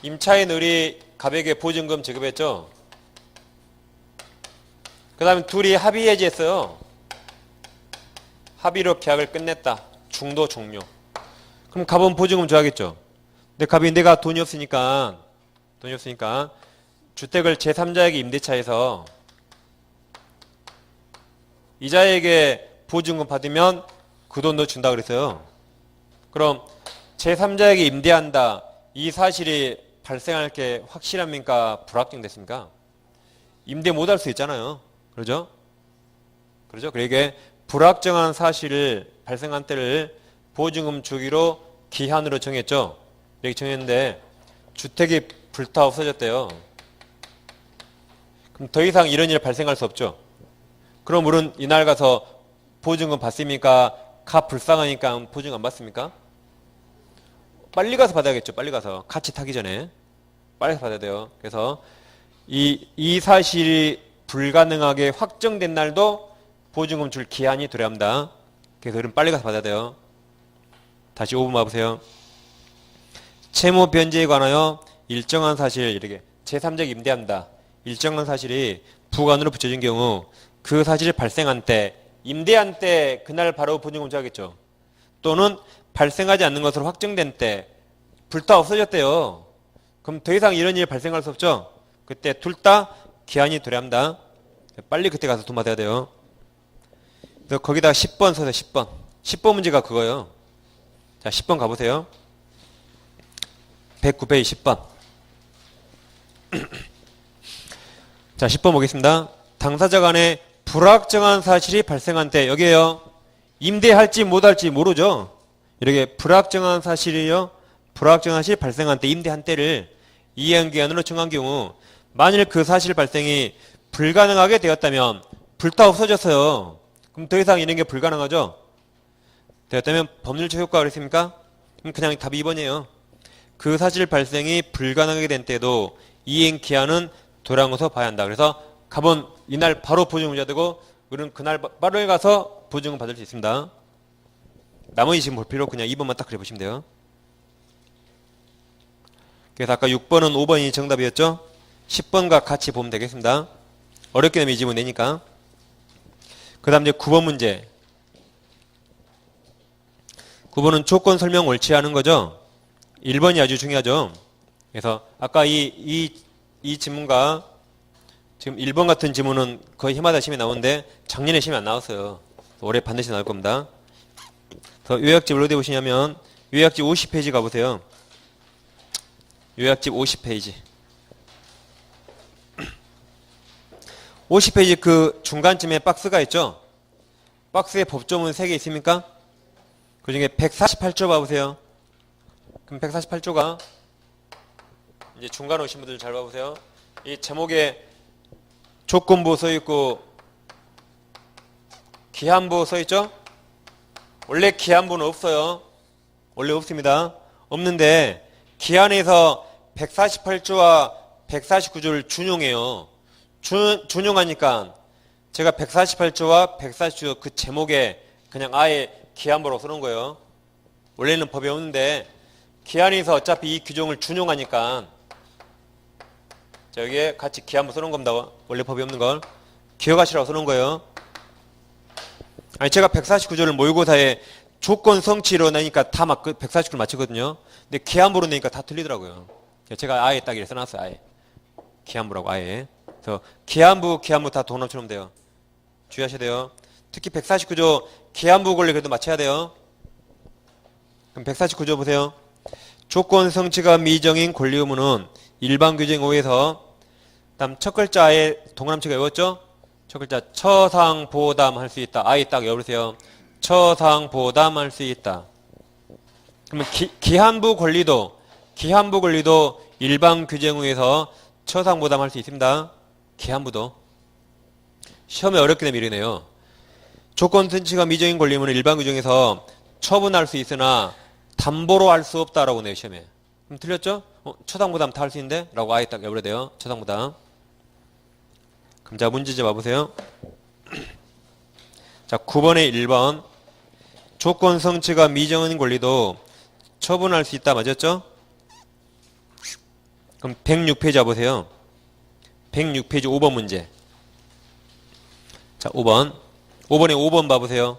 임차인 을이 갑에게 보증금 지급했죠. 그 다음에 둘이 합의 해지했어요. 합의로 계약을 끝냈다. 중도 종료. 그럼 갑은 보증금 줘야겠죠. 근데 갑이 내가 돈이 없으니까 주택을 제3자에게 임대차해서 이자에게 보증금 받으면 그 돈도 준다 그랬어요. 그럼 제3자에게 임대한다. 이 사실이 발생할 게 확실합니까? 불확정됐습니까? 임대 못할 수 있잖아요. 그러죠? 그러니까 불확정한 사실을 발생한 때를 보증금 주기로 기한으로 정했죠. 이렇게 정했는데 주택이 불타 없어졌대요. 그럼 더 이상 이런 일이 발생할 수 없죠. 그럼 우리는 이날 가서 보증금 받습니까? 가 불쌍하니까 보증금 안 받습니까? 빨리 가서 받아야겠죠. 빨리 가서. 같이 타기 전에. 빨리 가서 받아야 돼요. 그래서 이 사실이 불가능하게 확정된 날도 보증금 줄 기한이 도래합니다. 그래서 그럼 빨리 가서 받아야 돼요. 다시 5번 봐보세요. 채무 변제에 관하여 일정한 사실, 이렇게 제3자에게 임대한다. 일정한 사실이 부관으로 붙여진 경우 그 사실이 발생한 때, 임대한 때 그날 바로 보증금 줘야겠죠. 또는 발생하지 않는 것으로 확정된 때 불타 없어졌대요. 그럼 더 이상 이런 일이 발생할 수 없죠. 그때 둘 다 기한이 도래합니다. 빨리 그때 가서 돈 받아야 돼요. 그래서 거기다 10번 써서 10번. 10번 문제가 그거예요. 자, 10번 가보세요. 109페이지 10번. 자, 10번 보겠습니다. 당사자 간에 불확정한 사실이 발생한 때, 여기에요. 임대할지 못할지 모르죠. 이렇게 불확정한 사실이요. 불확정한 사실이 발생한 때, 임대한 때를 이행기한으로 정한 경우, 만일 그 사실 발생이 불가능하게 되었다면 불타 없어졌어요. 그럼 더 이상 이런 게 불가능하죠. 되었다면 법률적 효과가 그랬습니까? 그럼 그냥 답이 2번이에요. 그 사실 발생이 불가능하게 된 때도 이행기한은 도래한 것으로 봐야 한다. 그래서 갑은 이날 바로 보증금 줘야 되고, 우리는 그날 바로 가서 보증금 받을 수 있습니다. 나머지 지금 볼 필요 그냥 2번만 딱 그려보시면 돼요. 그래서 아까 6번은 5번이 정답이었죠? 10번과 같이 보면 되겠습니다. 어렵게 되면 이 지문 내니까. 그 다음 이제 9번 문제. 9번은 조건 설명 옳지 않은 거죠? 1번이 아주 중요하죠? 그래서 아까 이 지문과 지금 1번 같은 지문은 거의 해마다 시험에 나오는데 작년에 시험에 안 나왔어요. 올해 반드시 나올 겁니다. 그래서 요약집을 어디 보시냐면 요약집 50페이지 가보세요. 요약집 50페이지. 50페이지 그 중간쯤에 박스가 있죠? 박스에 법조문 3개 있습니까? 그 중에 148조 봐보세요. 그럼 148조가 이제 중간 오신 분들 잘 봐보세요. 이 제목에 조건부 써있고 기한부 써있죠? 원래 기한부는 없어요. 원래 없습니다. 없는데 기한에서 148조와 149조를 준용해요. 준용하니까 제가 148조와 149조 그 제목에 그냥 아예 기한부로 쓰는 거예요. 원래는 법에 없는데 기한에서 어차피 이 규정을 준용하니까 자, 여기에 같이 기한부 쓰는 겁니다. 원래 법이 없는 걸 기억하시라고 쓰는 거예요. 아니 제가 149조를 모의고사에 조건 성취로 내니까 다 막 149를 맞추거든요. 근데 기한부로 내니까 다 틀리더라고요. 제가 아예 딱 이렇게 써놨어요. 아예 기한부라고 아예. 그래서 기한부 다 동남처럼 돼요. 주의하셔야 돼요. 특히 149조 기한부 권리 그래도 맞춰야 돼요. 그럼 149조 보세요. 조건 성취가 미정인 권리 의무는 일반 규정 5에서 다음 첫 글자 아예 동그라미치가 외웠죠? 첫 글자 처상보담 할 수 있다. 아예 딱 외우세요. 처상보담 할 수 있다. 그러면 기한부 권리도 일반 규정 5에서 처상보담 할 수 있습니다. 기한부도. 시험에 어렵게 되면 이러네요. 조건 성취가 미정인 권리 의무는 일반 규정에서 처분할 수 있으나 담보로 할 수 없다라고 내요 시험에. 그럼 틀렸죠? 처상보담 다 할 수 있는데? 라고 아예 딱 외워야 돼요. 처상보담. 그럼 자 문제 좀 봐보세요. 자 9번에 1번 조건 성취가 미정인 권리도 처분할 수 있다 맞았죠? 그럼 106페이지 와보세요. 106페이지 5번 문제. 자 5번에 5번 봐보세요.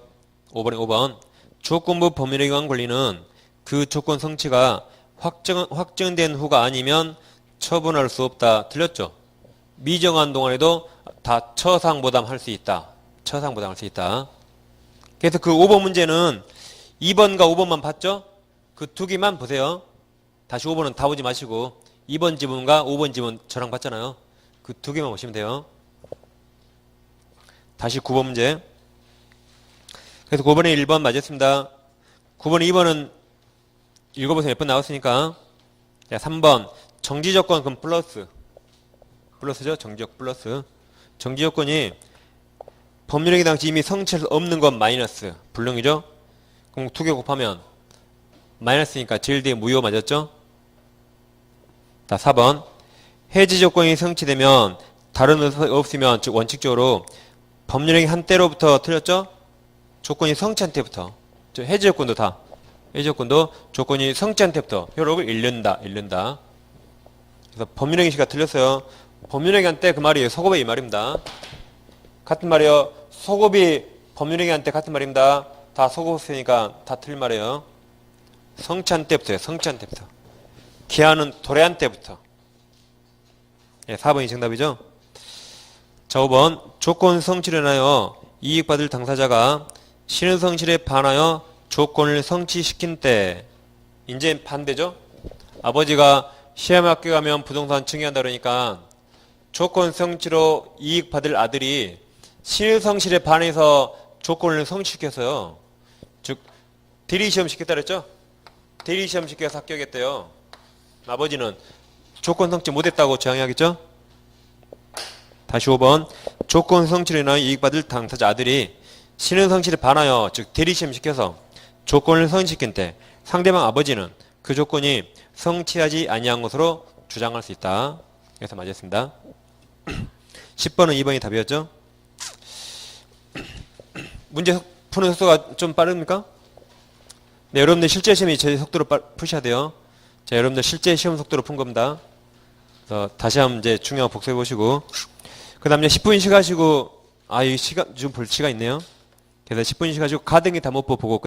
5번에 5번 조건부 법률에 의한 권리는 그 조건 성취가 확정된 후가 아니면 처분할 수 없다. 틀렸죠? 미정한 동안에도 다 처상보담 할 수 있다. 처상보담 할 수 있다. 그래서 그 5번 문제는 2번과 5번만 봤죠? 그 두 개만 보세요. 다시 5번은 다 보지 마시고 2번 지문과 5번 지문 저랑 봤잖아요. 그 두 개만 보시면 돼요. 다시 9번 문제. 그래서 9번에 1번 맞았습니다. 9번에 2번은 읽어보세요. 몇 번 나왔으니까. 자, 3번 정지조건 그럼 플러스죠? 정지조건 플러스. 정지조건이 법률행위 당시 이미 성취해서 없는 건 마이너스. 불능이죠? 그럼 두 개 곱하면 마이너스니까 제일 뒤에 무효 맞았죠? 자, 4번 해지 조건이 성취되면 다른 의사가 없으면 즉 원칙적으로 법률행위 한때로부터 틀렸죠? 조건이 성취한 때부터 해지 조건도 다 해지 조건도 조건이 성취한 때부터 효력을 잃는다. 그래서 법률행위 시가 틀렸어요. 법률행위 한 때 그 말이에요. 소급의 이 말입니다. 같은 말이에요. 소급이 법률행위 한 때 같은 말입니다. 다 소급했으니까 다 틀린 말이에요. 성취한 때부터요. 성취한 때부터. 기한은 도래한 때부터. 예, 4번이 정답이죠. 자, 5번. 조건 성취를 인하여 이익받을 당사자가 실현 성실에 반하여 조건을 성취시킨 때. 이제 반대죠. 아버지가 시험에 합격하면 부동산 증여한다 그러니까 조건 성취로 이익받을 아들이 실현 성실에 반해서 조건을 성취시켰어요. 즉 대리시험 시켰다 그랬죠. 대리시험 시켜서 합격했대요. 아버지는 조건 성취 못했다고 주장해야겠죠? 다시 5번. 조건 성취로 인하여 이익받을 당사자 아들이 실현 성실에 반하여 즉 대리시험 시켜서 조건을 성취시킨 때 상대방 아버지는 그 조건이 성취하지 아니한 것으로 주장할 수 있다. 그래서 맞았습니다. 10번은 2번이 답이었죠? 문제 푸는 속도가 좀 빠릅니까? 네, 여러분들 실제 시험이 제 속도로 푸셔야 돼요. 자, 여러분들 실제 시험 속도로 푼 겁니다. 다시 한번 이제 중요한 복습해 보시고, 그 다음에 10분 쉬가지고, 이 시간, 좀 볼 시간 있네요. 그래서 10분 쉬가지고 가등기 다 못 보고